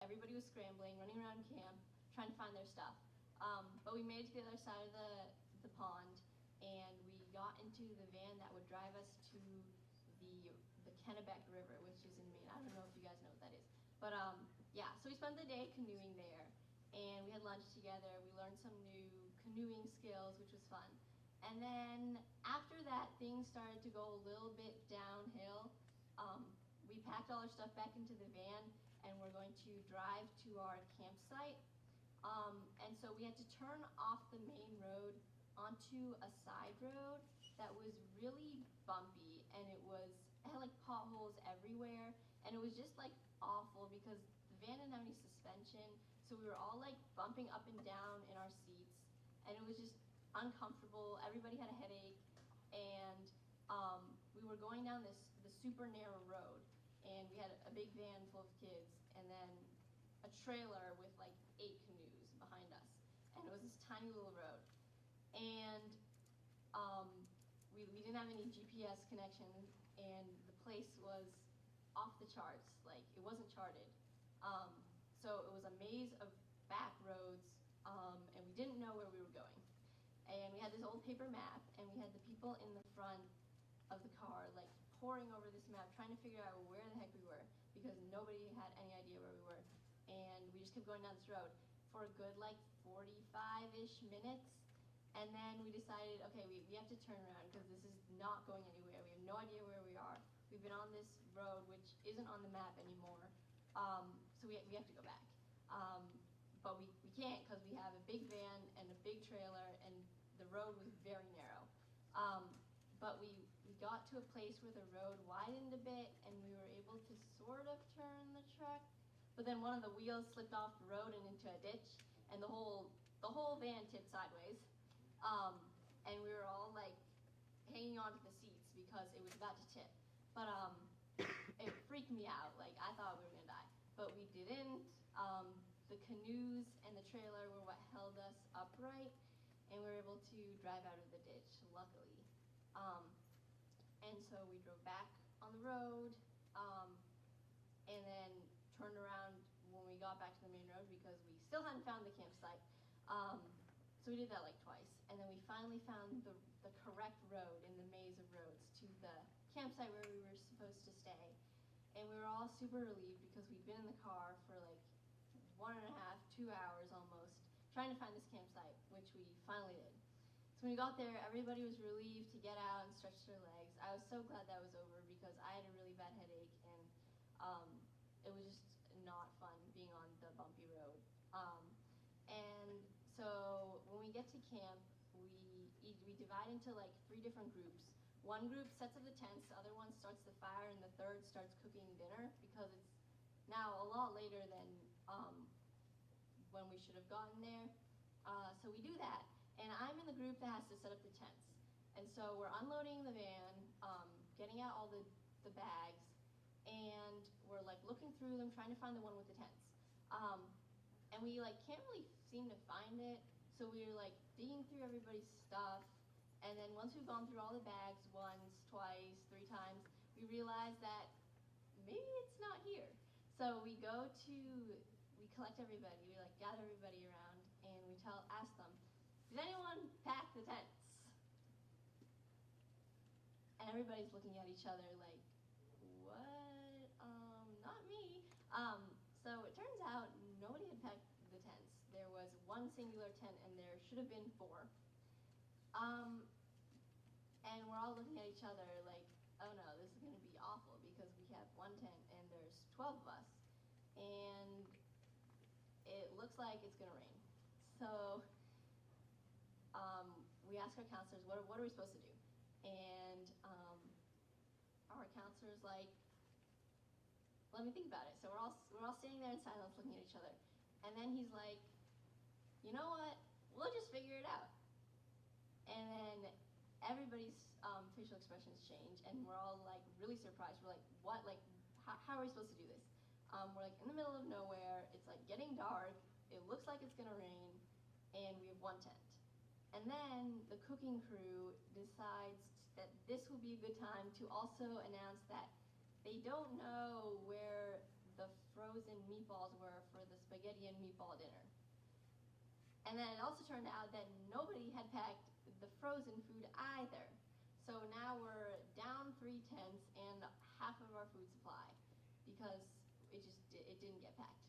everybody was scrambling, running around camp, trying to find their stuff. But we made it to the other side of the pond, and we got into the van that would drive us to the Kennebec River, which is in Maine. I don't know if you guys know what that is. But yeah, so we spent the day canoeing there, and we had lunch together. We learned some new canoeing skills, which was fun. And then after that, things started to go a little bit downhill. We packed all our stuff back into the van, and we're going to drive to our campsite. And so we had to turn off the main road onto a side road that was really bumpy, and it had like potholes everywhere, and it was just like awful because the van didn't have any suspension, so we were all like bumping up and down in our seats, and it was just uncomfortable. Everybody had a headache, and we were going down the super narrow road, and we had a big van full of kids, and then a trailer with like 8 canoes behind us, and it was this tiny little road, and we didn't have any GPS connection, and the place was off the charts. Like, it wasn't charted. So it was a maze of back roads, and we didn't know where we were going. And we had this old paper map, and we had the people in the front of the car like poring over this map, trying to figure out where the heck we were, because nobody had any idea where we were. And we just kept going down this road for a good like 45-ish minutes. And then we decided, okay, we have to turn around because this is not going anywhere. We have no idea where we are. We've been on this road, which isn't on the map anymore. So we have to go back. But we can't because we have a big van and a big trailer, and the road was very narrow. But we got to a place where the road widened a bit, and we were able to sort of turn the truck. But then one of the wheels slipped off the road and into a ditch, and the whole van tipped sideways. And we were all like hanging onto the seats because it was about to tip. But it freaked me out. Like, I thought we were gonna die, but we didn't. The canoes and the trailer were what held us upright, and we were able to drive out of the ditch, luckily. And so we drove back on the road, and then turned around when we got back to the main road because we still hadn't found the campsite. So we did that like twice, and then we finally found the correct road in the maze of roads to the campsite where we were supposed to stay. And we were all super relieved because we'd been in the car for like 1.5, 2 hours almost, trying to find this campsite, which we finally did. So when we got there, everybody was relieved to get out and stretch their legs. I was so glad that was over because I had a really bad headache, and it was just not fun being on the bumpy road. And so when we get to camp, we divide into like 3 different groups. One group sets up the tents, the other one starts the fire, and the third starts cooking dinner because it's now a lot later than when we should have gotten there. So we do that, and I'm in the group that has to set up the tents. And so we're unloading the van, getting out all the bags, and we're like looking through them, trying to find the one with the tents. And we like can't really seem to find it, so we're like digging through everybody's stuff, and then once we've gone through all the bags once, twice, 3 times, we realize that maybe it's not here. So we collect everybody, we like gather everybody around, and we ask them, did anyone pack the tents? And everybody's looking at each other like, what? Not me. So it turns out nobody had packed the tents. There was 1 singular tent, and there should have been 4. And we're all looking at each other like, oh no, this is gonna be awful because we have 1 tent and there's 12 of us, and it looks like it's gonna rain. So we ask our counselors, what are we supposed to do? And our counselor's like, let me think about it. So we're all standing there in silence looking at each other. And then he's like, you know what, we'll just figure it out. And then everybody's facial expressions change, and we're all like really surprised. We're like, what, like, how are we supposed to do this? We're like in the middle of nowhere, it's like getting dark, it looks like it's gonna rain, and we have 1 tent. And then the cooking crew decides that this will be a good time to also announce that they don't know where the frozen meatballs were for spaghetti and meatball dinner. And then it also turned out that nobody had packed the frozen food either. So now we're down 3 tents and half of our food supply because it didn't get packed.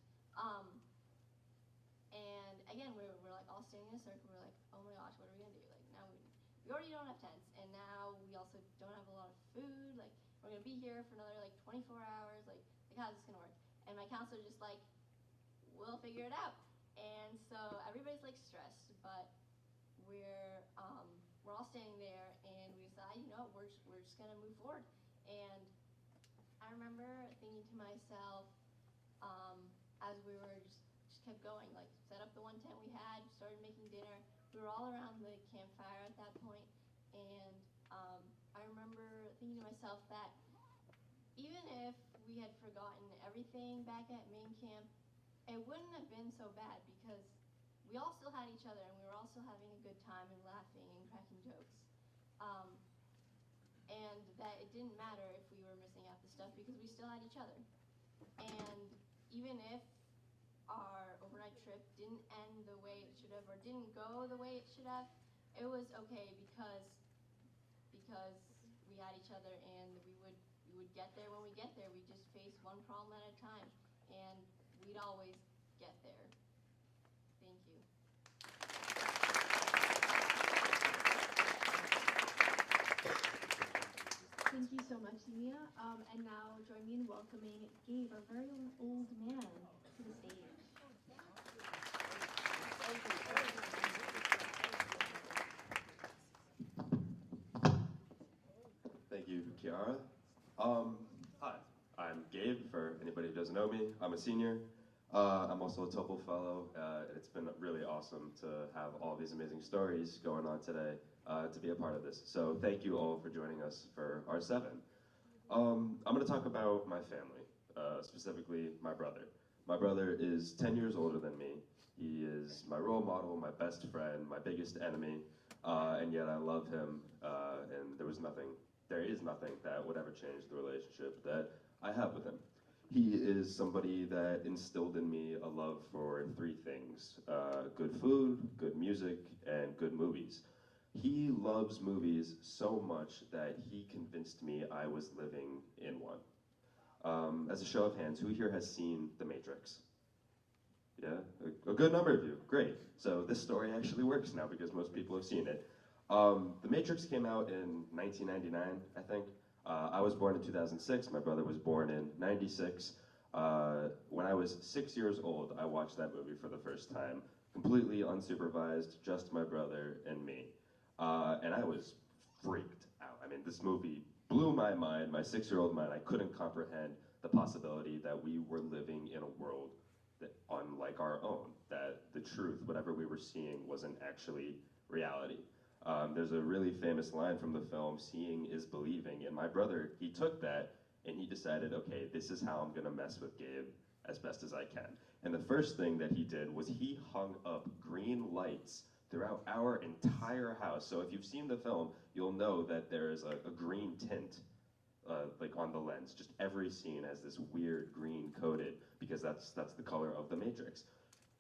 And again, we're like all standing in a circle. We're like, oh my gosh, what are we gonna do? Like now we already don't have tents, and now we also don't have a lot of food. Like we're gonna be here for another like 24 hours. Like how's this gonna work? And my counselor just like, we'll figure it out. And so everybody's like stressed, but we're all standing there, and we decide, you know, we're just gonna move forward. And I remember thinking to myself, as we were just kept going, like set up the one tent we had, started making dinner. We were all around the campfire at that point, and I remember thinking to myself that even if we had forgotten everything back at main camp, it wouldn't have been so bad because we all still had each other, and we were all still having a good time and laughing and cracking jokes. And that it didn't matter if we were missing out the stuff because we still had each other. And even if our overnight trip didn't end the way it should have or didn't go the way it should have, it was okay because we had each other, and we would get there when we get there. We just face one problem at a time, and we'd always get there. Thank you. Thank you so much, Mia. And now join me in welcoming Gabe, our very own old man, to the stage. Thank you, Kiara. Hi, I'm Gabe, for anybody who doesn't know me. I'm a senior. I'm also a TOEFL fellow. It's been really awesome to have all these amazing stories going on today, to be a part of this. So thank you all for joining us for R7. I'm going to talk about my family, specifically my brother. My brother is 10 years older than me. He is my role model, my best friend, my biggest enemy, and yet I love him, and there is nothing that would ever change the relationship that I have with him. He is somebody that instilled in me a love for 3 things: good food, good music, and good movies. He loves movies so much that he convinced me I was living in one. As a show of hands, who here has seen The Matrix? Yeah, a good number of you, great. So this story actually works now because most people have seen it. The Matrix came out in 1999, I think. I was born in 2006, my brother was born in 96. When I was 6 years old, I watched that movie for the first time, completely unsupervised, just my brother and me. And I was freaked out. I mean, this movie blew my mind, my 6-year-old mind. I couldn't comprehend the possibility that we were living in a world that unlike our own, that the truth, whatever we were seeing, wasn't actually reality. There's a really famous line from the film, "Seeing is believing," and my brother, he took that and he decided, okay, this is how I'm gonna mess with Gabe as best as I can. And the first thing that he did was he hung up green lights throughout our entire house. So if you've seen the film, you'll know that there is a green tint like on the lens. Just every scene has this weird green coated because that's the color of the Matrix.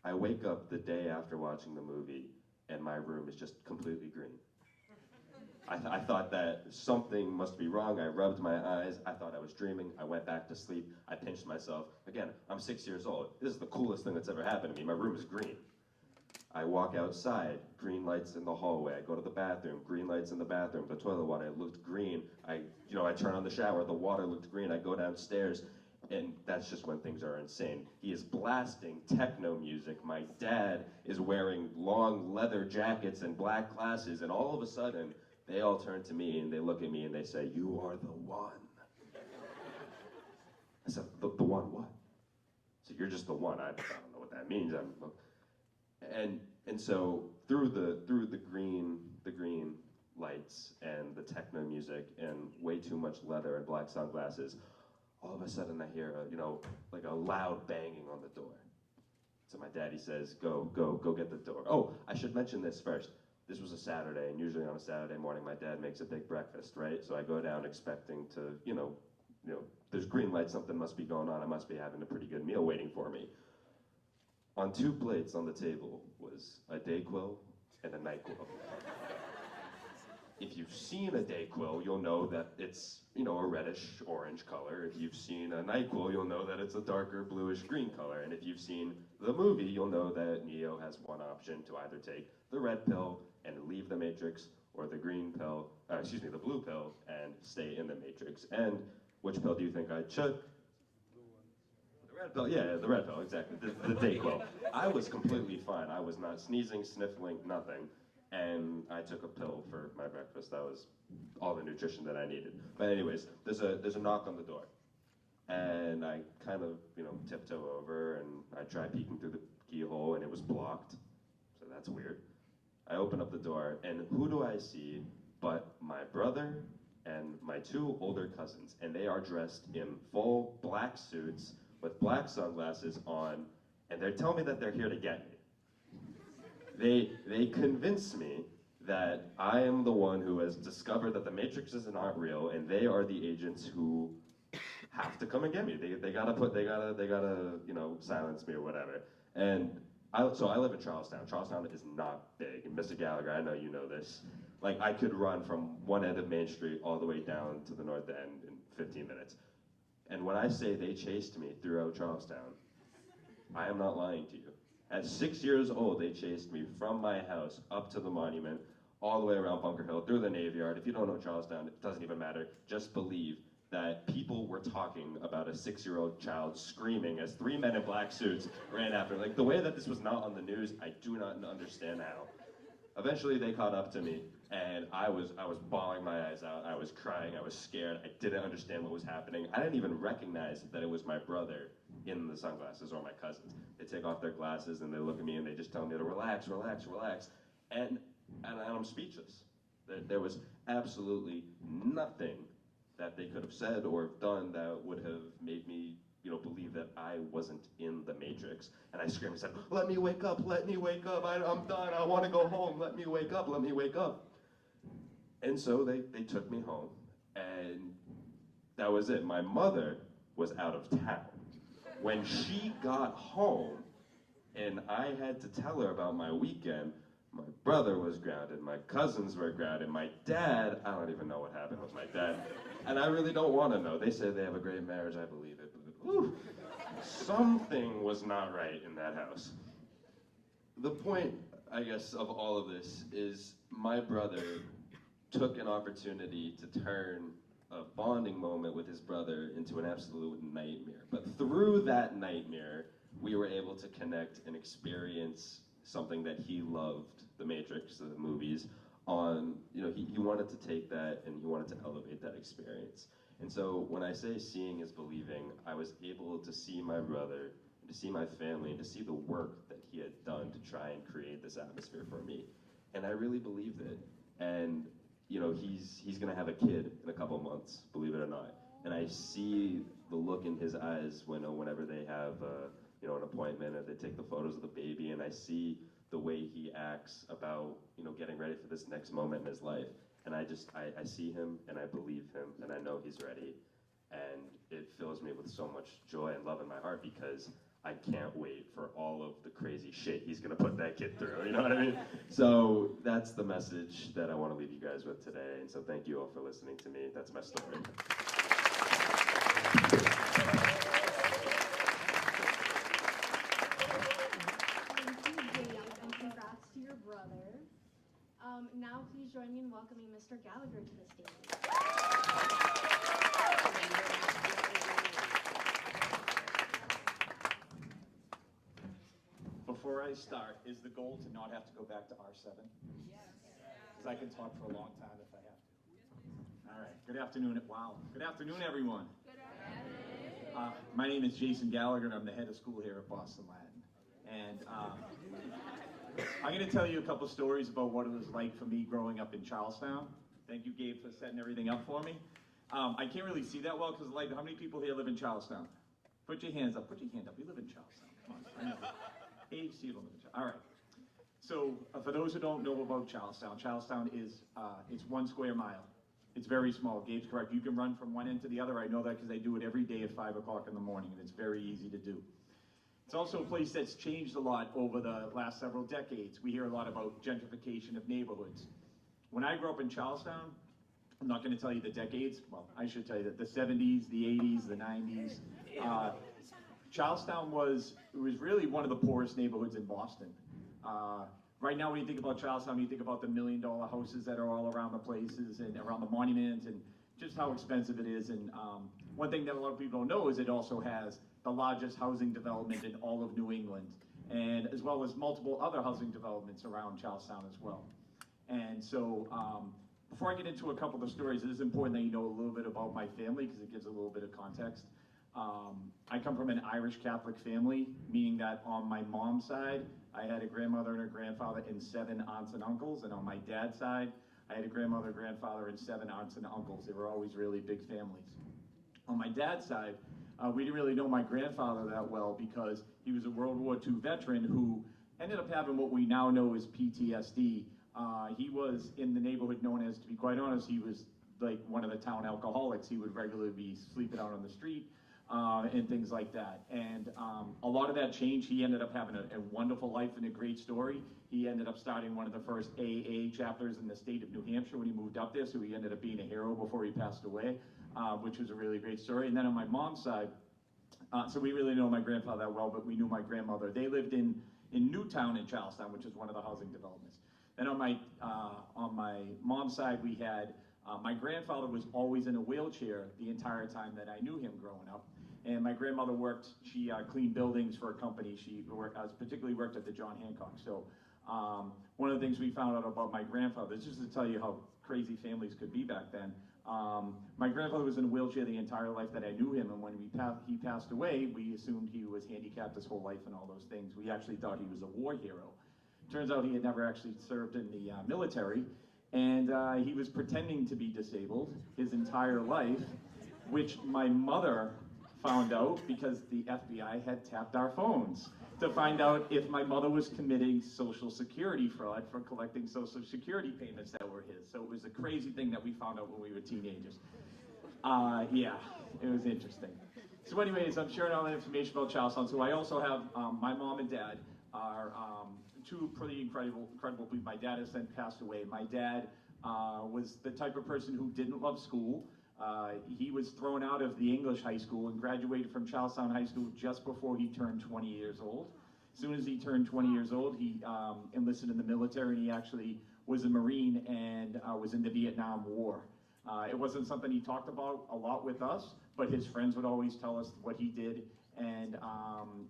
I wake up the day after watching the movie and my room is just completely green. I thought that something must be wrong. I rubbed my eyes. I thought I was dreaming. I went back to sleep. I pinched myself. Again, I'm 6 years old. This is the coolest thing that's ever happened to me. My room is green. I walk outside, green lights in the hallway. I go to the bathroom, green lights in the bathroom. The toilet water looked green. I turn on the shower, the water looked green. I go downstairs, and that's just when things are insane. He is blasting techno music. My dad is wearing long leather jackets and black glasses, and all of a sudden, they all turn to me and they look at me and they say, "You are the one." I said, the one what? So you're just the one. I don't know what that means. And so through the green lights and the techno music and way too much leather and black sunglasses, all of a sudden I hear like a loud banging on the door. So my daddy says, go get the door. Oh, I should mention this first. This was a Saturday, and usually on a Saturday morning my dad makes a big breakfast, right? So I go down expecting to, there's green light, something must be going on. I must be having a pretty good meal waiting for me. On 2 plates on the table was a Dayquil and a NyQuil. If you've seen a Dayquil, you'll know that it's, you know, a reddish orange color. If you've seen a NyQuil, you'll know that it's a darker bluish green color. And if you've seen the movie, you'll know that Neo has one option to either take the red pill and leave the Matrix, or the green pill, the blue pill, and stay in the Matrix. And which pill do you think I took? The red pill, yeah, the red pill, exactly, the Dayquil. I was completely fine. I was not sneezing, sniffling, nothing. And I took a pill for my breakfast. That was all the nutrition that I needed. But anyways, there's a knock on the door. And I kind of, you know, tiptoe over, and I try peeking through the keyhole, and it was blocked. So that's weird. I open up the door, and who do I see but my brother and my 2 older cousins. And they are dressed in full black suits with black sunglasses on, and they're telling me that they're here to get me. They convince me that I am the one who has discovered that the Matrix is not real, and they are the agents who have to come and get me. They gotta, you know, silence me or whatever. And so I live in Charlestown. Charlestown is not big. And Mr. Gallagher, I know you know this. Like, I could run from one end of Main Street all the way down to the north end in 15 minutes. And when I say they chased me throughout Charlestown, I am not lying to you. At 6 years old, they chased me from my house up to the monument, all the way around Bunker Hill, through the Navy Yard. If you don't know Charlestown, it doesn't even matter. Just believe that people were talking about a 6-year-old child screaming as 3 men in black suits ran after. Like, the way that this was not on the news, I do not understand how. Eventually, they caught up to me, and I was bawling my eyes out. I was crying. I was scared. I didn't understand what was happening. I didn't even recognize that it was my brother in the sunglasses, or my cousins. They take off their glasses, and they look at me, and they just tell me to relax, relax, relax. And I'm speechless. There was absolutely nothing that they could have said or done that would have made me, you know, believe that I wasn't in the Matrix. And I screamed and said, "Let me wake up, let me wake up, I'm done, I want to go home, let me wake up, let me wake up." And so they took me home, and that was it. My mother was out of town. When she got home, and I had to tell her about my weekend, my brother was grounded, my cousins were grounded, my dad, I don't even know what happened with my dad. And I really don't want to know. They say they have a great marriage, I believe it, but whew, something was not right in that house. The point, I guess, of all of this is my brother took an opportunity to turn a bonding moment with his brother into an absolute nightmare. But through that nightmare, we were able to connect and experience something that he loved, the Matrix, the movies, on, you know, he wanted to take that and he wanted to elevate that experience. And so when I say seeing is believing, I was able to see my brother, to see my family, and to see the work that he had done to try and create this atmosphere for me. And I really believed it. And, you know, he's gonna have a kid in a couple months, believe it or not. And I see the look in his eyes whenever they have, you know, an appointment, or they take the photos of the baby, and I see the way he acts about, you know, getting ready for this next moment in his life. And I see him, and I believe him, and I know he's ready. And it fills me with so much joy and love in my heart, because I can't wait for all of the crazy shit he's gonna put that kid through, you know what I mean? So that's the message that I wanna leave you guys with today. And so thank you all for listening to me. That's my story. Now please join me in welcoming Mr. Gallagher to the stage. Before I start, is the goal to not have to go back to R7? Yes. Because I can talk for a long time if I have to. All right, good afternoon. Wow, good afternoon, everyone. Good afternoon. My name is Jason Gallagher, and I'm the head of school here at Boston Latin. And I'm going to tell you a couple stories about what it was like for me growing up in Charlestown. Thank you, Gabe, for setting everything up for me. I can't really see that well because, like, how many people here live in Charlestown? Put your hands up. Put your hand up. You live in Charlestown. Come on. I know. Age, you don't live in Charlestown. All right. So, for those who don't know about Charlestown, Charlestown is it's 1 square mile. It's very small. Gabe's correct. You can run from one end to the other. I know that because I do it every day at 5 o'clock in the morning, and it's very easy to do. It's also a place that's changed a lot over the last several decades. We hear a lot about gentrification of neighborhoods. When I grew up in Charlestown, I'm not going to tell you the decades. Well, I should tell you that the 70s, the 80s, the 90s. Charlestown was really one of the poorest neighborhoods in Boston. Right now, when you think about Charlestown, you think about the $1 million houses that are all around the places and around the monument and just how expensive it is. And one thing that a lot of people don't know is it also has the largest housing development in all of New England, and as well as multiple other housing developments around Charlestown as well. And so, before I get into a couple of the stories, it is important that you know a little bit about my family because it gives a little bit of context. I come from an Irish Catholic family, meaning that on my mom's side, I had a grandmother and a grandfather and 7 aunts and uncles, and on my dad's side, I had a grandmother, grandfather, and 7 aunts and uncles. They were always really big families. On my dad's side, we didn't really know my grandfather that well because he was a World War II veteran who ended up having what we now know as PTSD. He was in the neighborhood known as, to be quite honest, he was like one of the town alcoholics. He would regularly be sleeping out on the street and things like that. And a lot of that changed. He ended up having a wonderful life and a great story. He ended up starting one of the first AA chapters in the state of New Hampshire when he moved up there, so he ended up being a hero before he passed away, which was a really great story. And then on my mom's side, so we really know my grandfather that well, but we knew my grandmother. They lived in Newtown in Charlestown, which is one of the housing developments. Then on my mom's side, we had, my grandfather was always in a wheelchair the entire time that I knew him growing up. And my grandmother worked, she cleaned buildings for a company. She particularly worked at the John Hancock. So one of the things we found out about my grandfather, just to tell you how crazy families could be back then, my grandfather was in a wheelchair the entire life that I knew him, and when he passed away, we assumed he was handicapped his whole life and all those things. We actually thought he was a war hero. Turns out he had never actually served in the military, and he was pretending to be disabled his entire life, which my mother found out because the FBI had tapped our phones to find out if my mother was committing Social Security fraud for collecting Social Security payments that were his. So it was a crazy thing that we found out when we were teenagers. Yeah, it was interesting. So anyways, I'm sharing all that information about Charlestown. So I also have, my mom and dad are two pretty incredible people. My dad has since passed away. My dad was the type of person who didn't love school. He was thrown out of the English high school and graduated from Charlestown High School just before he turned 20 years old. As soon as he turned 20 years old, he enlisted in the military, and he actually was a Marine and was in the Vietnam War. It wasn't something he talked about a lot with us, but his friends would always tell us what he did and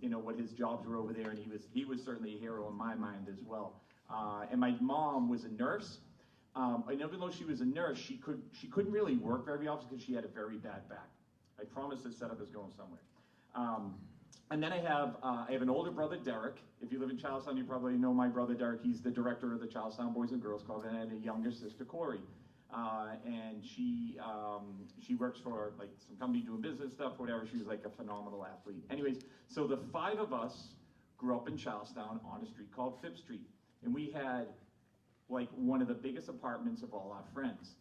you know, what his jobs were over there, and he was certainly a hero in my mind as well. And my mom was a nurse. And even though she was a nurse, she couldn't really work very often because she had a very bad back. I promise this setup is going somewhere. And then I have an older brother, Derek. If you live in Charlestown, you probably know my brother, Derek. He's the director of the Charlestown Boys and Girls Club, and I had a younger sister, Corey. And she works for like some company doing business stuff, whatever. She was like a phenomenal athlete. Anyways, so the 5 of us grew up in Charlestown on a street called Phipps Street, and we had like one of the biggest apartments of all our friends.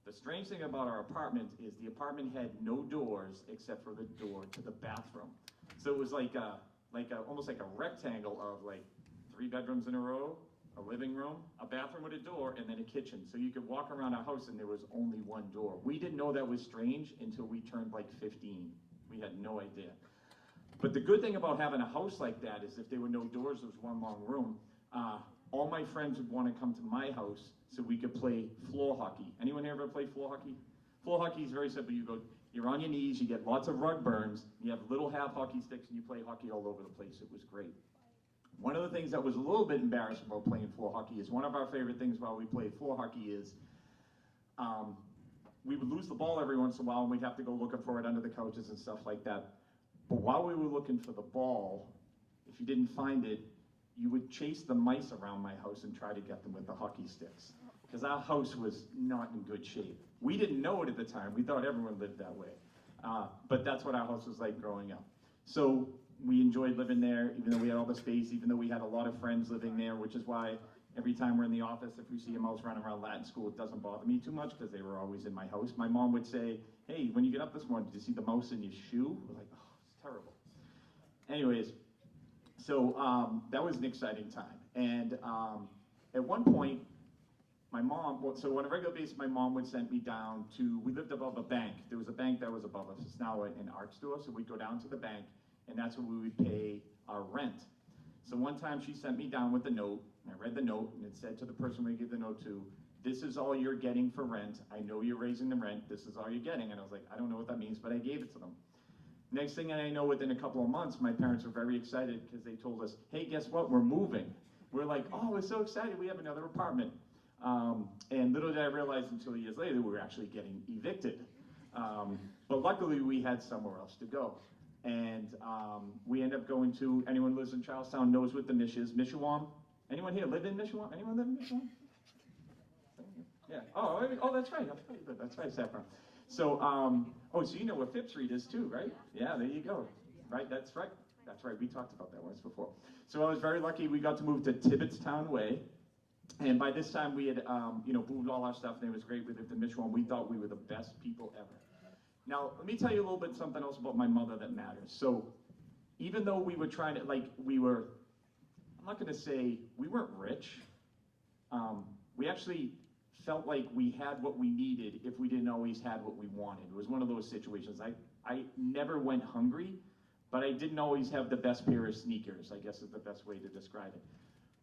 The strange thing about our apartment is the apartment had no doors except for the door to the bathroom. So it was almost like a rectangle of like 3 bedrooms in a row, a living room, a bathroom with a door, and then a kitchen. So you could walk around our house and there was only one door. We didn't know that was strange until we turned like 15. We had no idea. But the good thing about having a house like that is if there were no doors, there was one long room. All my friends would want to come to my house so we could play floor hockey. Anyone here ever play floor hockey? Floor hockey is very simple. You're on your knees, you get lots of rug burns, you have little half hockey sticks, and you play hockey all over the place. It was great. One of the things that was a little bit embarrassing about playing floor hockey is one of our favorite things while we played floor hockey is we would lose the ball every once in a while, and we'd have to go looking for it under the couches and stuff like that. But while we were looking for the ball, if you didn't find it, you would chase the mice around my house and try to get them with the hockey sticks, because our house was not in good shape. We didn't know it at the time. We thought everyone lived that way. But that's what our house was like growing up. So we enjoyed living there, even though we had all the space, even though we had a lot of friends living there, which is why every time we're in the office, if we see a mouse running around Latin school, it doesn't bother me too much because they were always in my house. My mom would say, hey, when you get up this morning, did you see the mouse in your shoe? We're like, oh, it's terrible. Anyways, So that was an exciting time. And at one point, my mom, so on a regular basis, my mom would send me down to, we lived above a bank. There was a bank that was above us. It's now an art store, so we'd go down to the bank, and that's where we would pay our rent. So one time she sent me down with a note, and I read the note, and it said to the person we gave the note to, "This is all you're getting for rent. I know you're raising the rent. This is all you're getting." And I was like, I don't know what that means, but I gave it to them. Next thing I know, within a couple of months, my parents were very excited because they told us, "Hey, guess what? We're moving." We're like, "Oh, we're so excited. We have another apartment." And little did I realize until years later, we were actually getting evicted. But luckily, we had somewhere else to go. And we ended up going to, anyone who lives in Charlestown knows what the Mish is. Mishawam? Anyone here live in Mishawam? Anyone live in Mishawam? Yeah. Oh, that's right. That's right, Saffron. So, so you know where Phipps Street is too, right? Yeah, there you go. Right, that's right. That's right. We talked about that once before. So I was very lucky. We got to move to Tibbetstown Way. And by this time, we had, moved all our stuff, and it was great. We lived in Mishawam. We thought we were the best people ever. Now, let me tell you a little bit something else about my mother that matters. So, even though we were trying to, I'm not going to say we weren't rich. We actually felt like we had what we needed if we didn't always have what we wanted. It was one of those situations. I never went hungry, but I didn't always have the best pair of sneakers, I guess is the best way to describe it.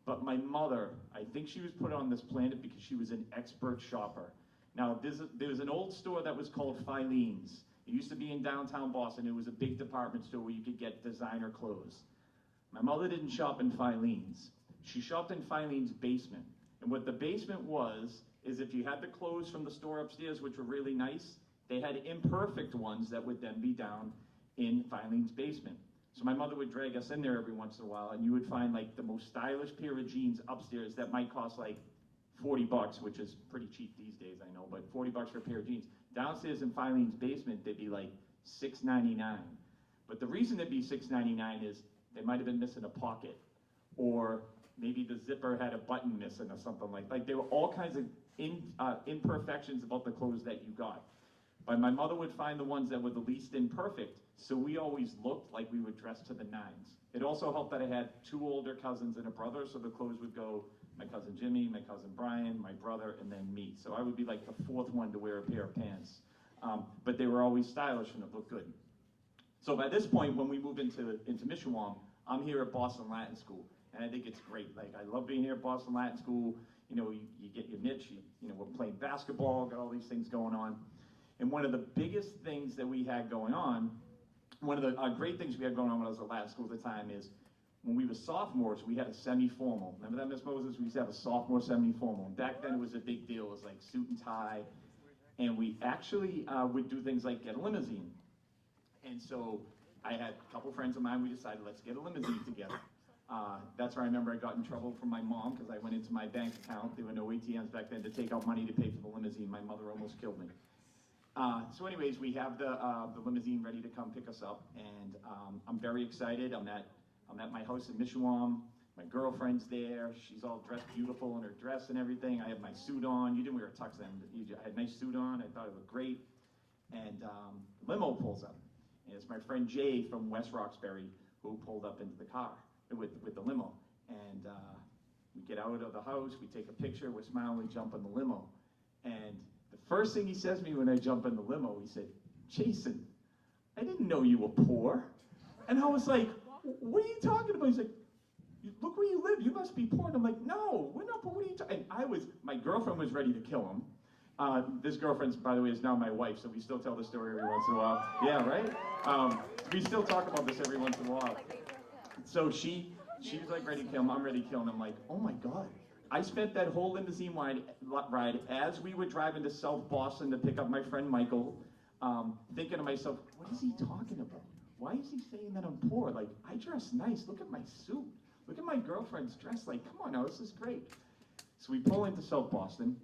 But my mother, I think she was put on this planet because she was an expert shopper. Now, there's an old store that was called Filene's. It used to be in downtown Boston. It was a big department store where you could get designer clothes. My mother didn't shop in Filene's. She shopped in Filene's basement. And what the basement was, is if you had the clothes from the store upstairs, which were really nice, they had imperfect ones that would then be down in Filene's basement. So my mother would drag us in there every once in a while, and you would find like the most stylish pair of jeans upstairs that might cost like $40, which is pretty cheap these days, I know, but $40 for a pair of jeans. Downstairs in Filene's basement, they'd be like $6.99. But the reason it'd be $6.99 is they might have been missing a pocket, or maybe the zipper had a button missing or something like there were all kinds of imperfections about the clothes that you got. But my mother would find the ones that were the least imperfect, so we always looked like we were dressed to the nines. It also helped that I had 2 older cousins and a brother, so the clothes would go my cousin Jimmy, my cousin Brian, my brother, and then me. So I would be like the 4th one to wear a pair of pants. But they were always stylish and it looked good. So by this point, when we moved into Mishawam, I'm here at Boston Latin School, and I think it's great. Like, I love being here at Boston Latin School. You know, you get your niche, we're playing basketball, got all these things going on. And one of the biggest things that we had going on, one of the great things we had going on when I was at Latin School at the time is, when we were sophomores, we had a semi-formal. Remember that, Miss Moses? We used to have a sophomore semi-formal. And back then it was a big deal. It was like suit and tie. And we actually would do things like get a limousine. And so I had a couple friends of mine, we decided, let's get a limousine together. That's where I remember I got in trouble from my mom because I went into my bank account. There were no ATMs back then to take out money to pay for the limousine. My mother almost killed me. So anyways, we have the limousine ready to come pick us up. And I'm very excited. I'm at my house in Mishawam. My girlfriend's there. She's all dressed beautiful in her dress and everything. I have my suit on. You didn't wear a tux then. I had a nice suit on. I thought it looked great. And limo pulls up. And it's my friend Jay from West Roxbury who pulled up into the car with the limo. And we get out of the house. We take a picture. We're smiling. We jump in the limo. And the first thing he says to me when I jump in the limo, he said, "Jason, I didn't know you were poor." And I was like, "What are you talking about?" He's like, "Look where you live, you must be poor." And I'm like, "No, we're not poor, what are you talking?" And my girlfriend was ready to kill him. This girlfriend, by the way, is now my wife, so we still tell the story every once in a while. Yeah, right? We still talk about this every once in a while. So she was like ready to kill him, I'm ready to kill him. I'm like, oh my God. I spent that whole limousine ride as we were driving to South Boston to pick up my friend Michael, thinking to myself, what is he talking about? Why is he saying that I'm poor? Like, I dress nice. Look at my suit. Look at my girlfriend's dress. Like, come on now, this is great. So we pull into South Boston,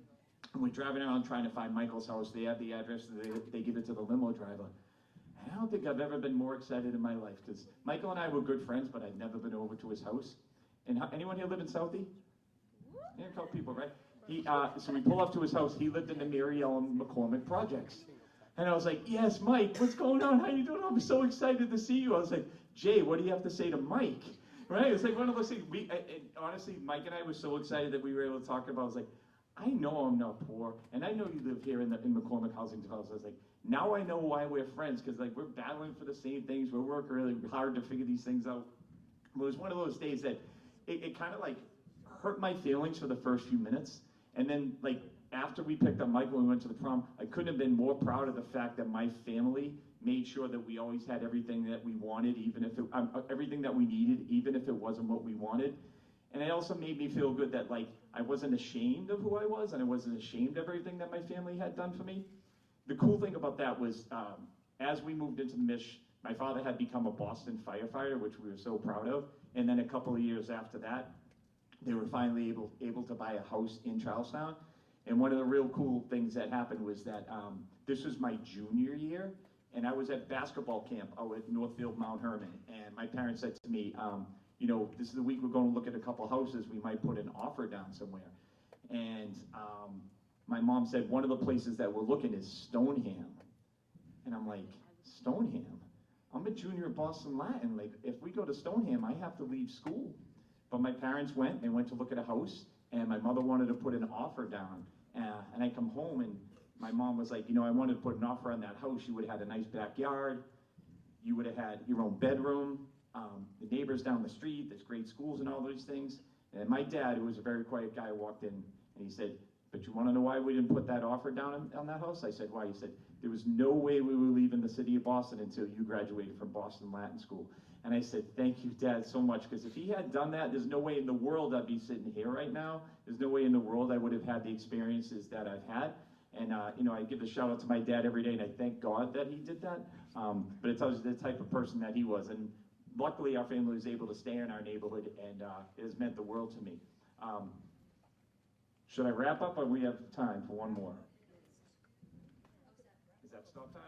and we're driving around trying to find Michael's house. They have the address, they give it to the limo driver. And I don't think I've ever been more excited in my life, because Michael and I were good friends, but I'd never been over to his house. And anyone here live in Southie? Yeah, a couple people, right? So we pull up to his house. He lived in the Mary Ellen McCormick projects. And I was like, yes, Mike, what's going on? How you doing? I'm so excited to see you. I was like, Jay, what do you have to say to Mike? Right? It's like one of those things. Honestly, Mike and I were so excited that we were able to talk about. I was like, I know I'm not poor, and I know you live here in McCormick Housing Development. I was like, now I know why we're friends, because like we're battling for the same things. We're working really hard to figure these things out. It was one of those days that it kind of like hurt my feelings for the first few minutes, and then like after we picked up Michael and we went to the prom, I couldn't have been more proud of the fact that my family made sure that we always had everything that we wanted, even if everything that we needed, even if it wasn't what we wanted. And it also made me feel good that like I wasn't ashamed of who I was, and I wasn't ashamed of everything that my family had done for me. The cool thing about that was, as we moved into the Mish, my father had become a Boston firefighter, which we were so proud of. And then a couple of years after that, they were finally able to buy a house in Charlestown. And one of the real cool things that happened was that this was my junior year, and I was at basketball camp out at Northfield Mount Herman, and my parents said to me, you know, this is the week we're going to look at a couple houses, we might put an offer down somewhere. And my mom said, one of the places that we're looking is Stoneham. And I'm like, Stoneham? I'm a junior at Boston Latin, like if we go to Stoneham, I have to leave school. But my parents went to look at a house, and my mother wanted to put an offer down. And I come home, and my mom was like, you know, I wanted to put an offer on that house. You would have had a nice backyard. You would have had your own bedroom. The neighbors down the street, there's great schools and all those things. And my dad, who was a very quiet guy, walked in, and he said, but you want to know why we didn't put that offer down on that house? I said, why? He said, there was no way we were leaving the city of Boston until you graduated from Boston Latin School. And I said, thank you, Dad, so much, because if he had done that, there's no way in the world I'd be sitting here right now. There's no way in the world I would have had the experiences that I've had. And, you know, I give a shout out to my dad every day, and I thank God that he did that. But it tells you the type of person that he was. And luckily, our family was able to stay in our neighborhood, and it has meant the world to me. Should I wrap up, or we have time for one more? Is that stop time?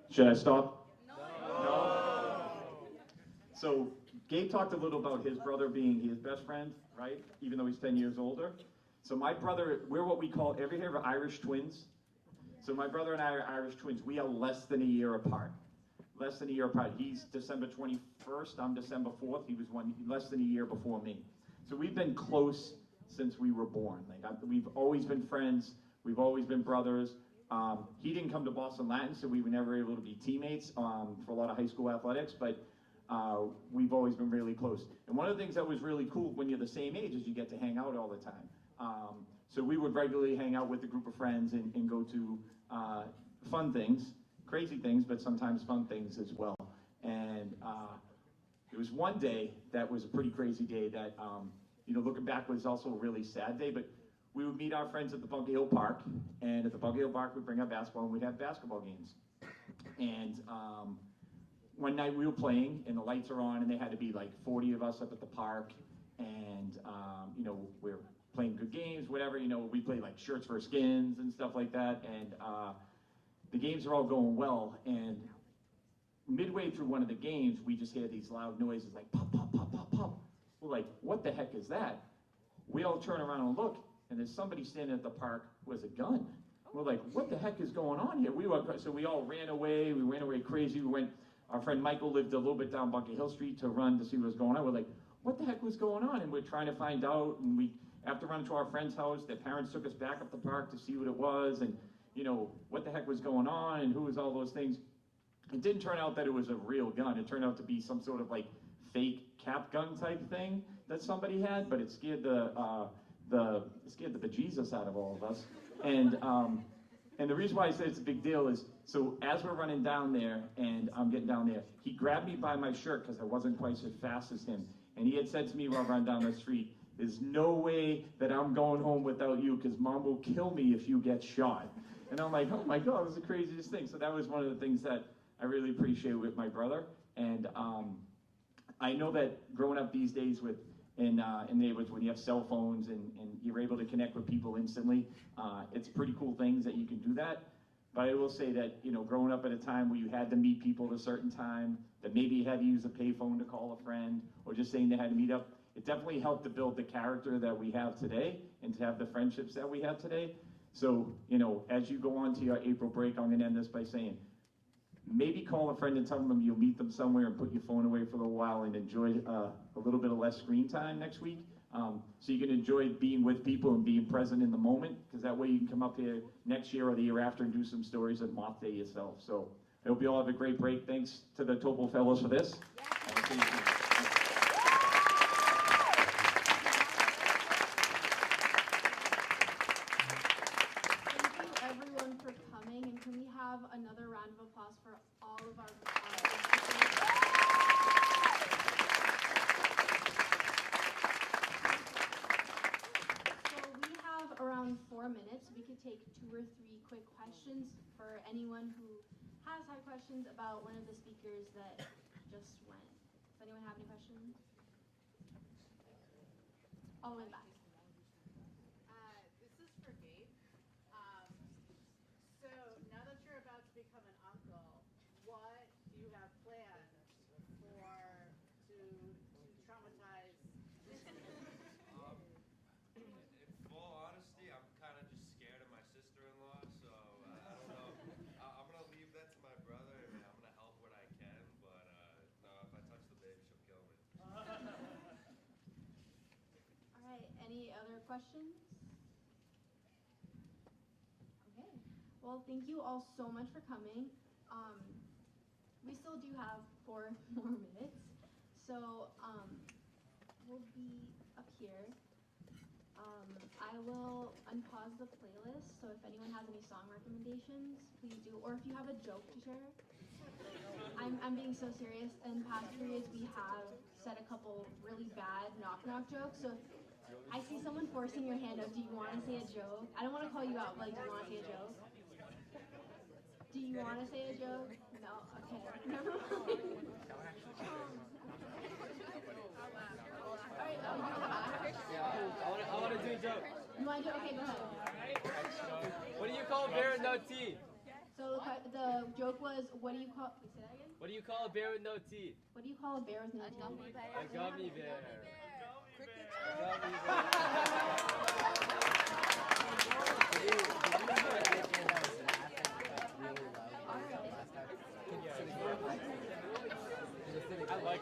Should I stop? No. So Gabe talked a little about his brother being his best friend, right? Even though he's 10 years older. So my brother, we're what we call, ever hear of Irish twins? So my brother and I are Irish twins. We are less than a year apart. Less than a year apart. He's December 21st, I'm December 4th. He was less than a year before me. So we've been close since we were born. Like we've always been friends. We've always been brothers. He didn't come to Boston Latin, so we were never able to be teammates for a lot of high school athletics, but we've always been really close. And one of the things that was really cool when you're the same age is you get to hang out all the time. So we would regularly hang out with a group of friends and go to fun things, crazy things, but sometimes fun things as well. And there was one day that was a pretty crazy day that, you know, looking back was also a really sad day, but we would meet our friends at the Bunker Hill Park, and at the Bunker Hill Park we'd bring out basketball and we'd have basketball games. And one night we were playing and the lights are on and there had to be like 40 of us up at the park, and you know, we're playing good games, whatever, you know, we play like shirts for skins and stuff like that, and the games are all going well, and midway through one of the games, we just hear these loud noises like pop, pop, pop, pop, pop. We're like, what the heck is that? We all turn around and look, and there's somebody standing at the park with a gun. We're like, what the heck is going on here? So we all ran away. We ran away crazy. Our friend Michael lived a little bit down Bunker Hill Street to run to see what was going on. We're like, what the heck was going on? And we're trying to find out, and after running to our friend's house, their parents took us back up the park to see what it was, and you know, what the heck was going on, and who was all those things. It didn't turn out that it was a real gun. It turned out to be some sort of like fake cap gun type thing that somebody had, but it scared the bejesus out of all of us. And the reason why I say it's a big deal is, so as we're running down there and I'm getting down there, he grabbed me by my shirt because I wasn't quite as fast as him. And he had said to me while running down the street, there's no way that I'm going home without you because Mom will kill me if you get shot. And I'm like, oh my God, this is the craziest thing. So that was one of the things that I really appreciate with my brother. And I know that growing up these days in neighborhoods, when you have cell phones and you're able to connect with people instantly, it's pretty cool things that you can do that. But I will say that, you know, growing up at a time where you had to meet people at a certain time, that maybe you had to use a payphone to call a friend, or just saying they had to meet up, it definitely helped to build the character that we have today and to have the friendships that we have today. So, you know, as you go on to your April break, I'm going to end this by saying, maybe call a friend and tell them you'll meet them somewhere and put your phone away for a little while and enjoy a little bit of less screen time next week. So you can enjoy being with people and being present in the moment, because that way you can come up here next year or the year after and do some stories at Moth Day yourself. So I hope you all have a great break. Thanks to the Topo Fellows for this. Thank you everyone for coming, and can we have another round of applause for all of our So we have around 4 minutes. We could take 2 or 3 quick questions for anyone who has had questions about one of the speakers that just went. Does anyone have any questions? All the way back. This is for Gabe. So now that you're about to become an uncle, what do you have planned to traumatize? In full honesty, I'm kind of just scared of my sister-in-law, so I don't know. I'm gonna leave that to my brother. I mean, I'm gonna help what I can, but no, if I touch the baby, she'll kill me. All right, any other questions? Okay, well, thank you all so much for coming. We still do have 4 more minutes, so we'll be up here. I will unpause the playlist, so if anyone has any song recommendations, please do, or if you have a joke to share. I'm being so serious. In past periods, we have said a couple really bad knock-knock jokes, so if I see someone forcing your hand up, do you want to say a joke? I don't want to call you out, but like, do you want to say a joke? Do you want to say a joke? No? Okay, never mind. Alright, you want to back? I want to do a joke. You want to do? Okay, go ahead. What do you call a bear with no teeth? So the joke was, what do you call, wait, say that again? What do you call a bear with no teeth? What do you call a bear with no teeth? A gummy bear. I like it.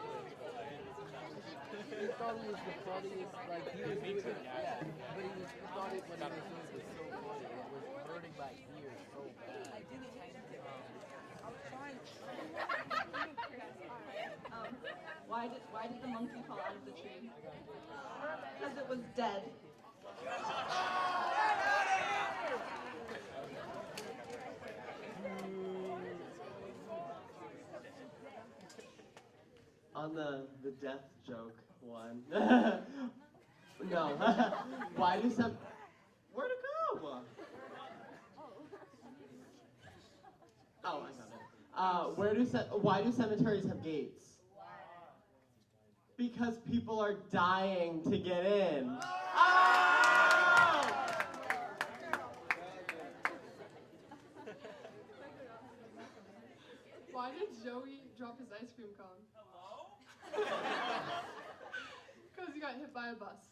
He thought he was the funniest, like he was doing it, yeah. But he thought it when he was doing it was so funny. It was hurting my ears so bad. Why did the monkey fall out of the tree? Because it was dead. On the death joke one. No. Why do some... Where'd it go? Oh, I got it. Why do cemeteries have gates? Because people are dying to get in. Oh! Why did Joey drop his ice cream cone? Because he got hit by a bus.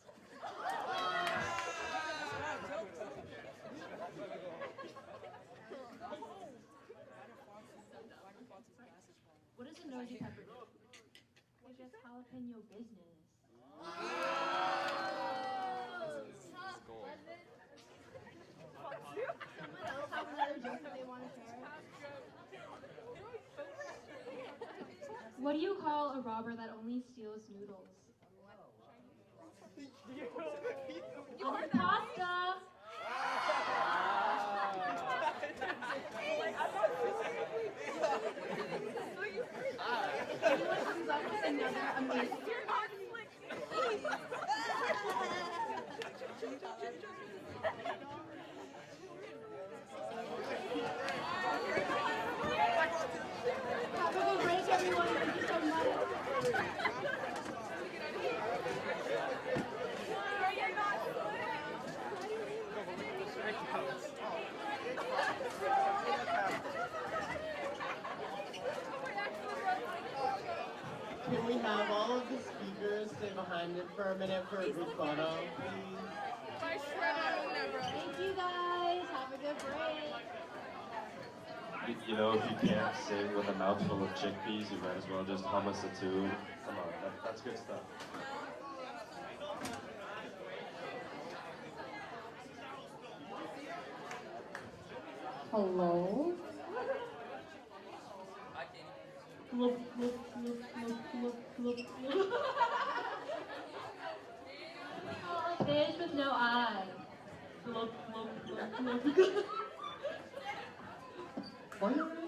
What is a nosy pepper do? It's just jalapeno business. Someone else have another joke that they want to share? What do you call a robber that only steals noodles? An pasta. Anyone comes up with another amazing. Have a good break, everyone. Thank you so much. Can we have all of the speakers stay behind it for a minute for a group photo, please? Thank you guys. Have a good break. You know, if you can't sing with a mouthful of chickpeas, you might as well just hum us a tune. Come on, that's good stuff. Hello? Look, look, look, look, look, look, look. Oh, a fish with no eyes. Look, look, look, look. Why are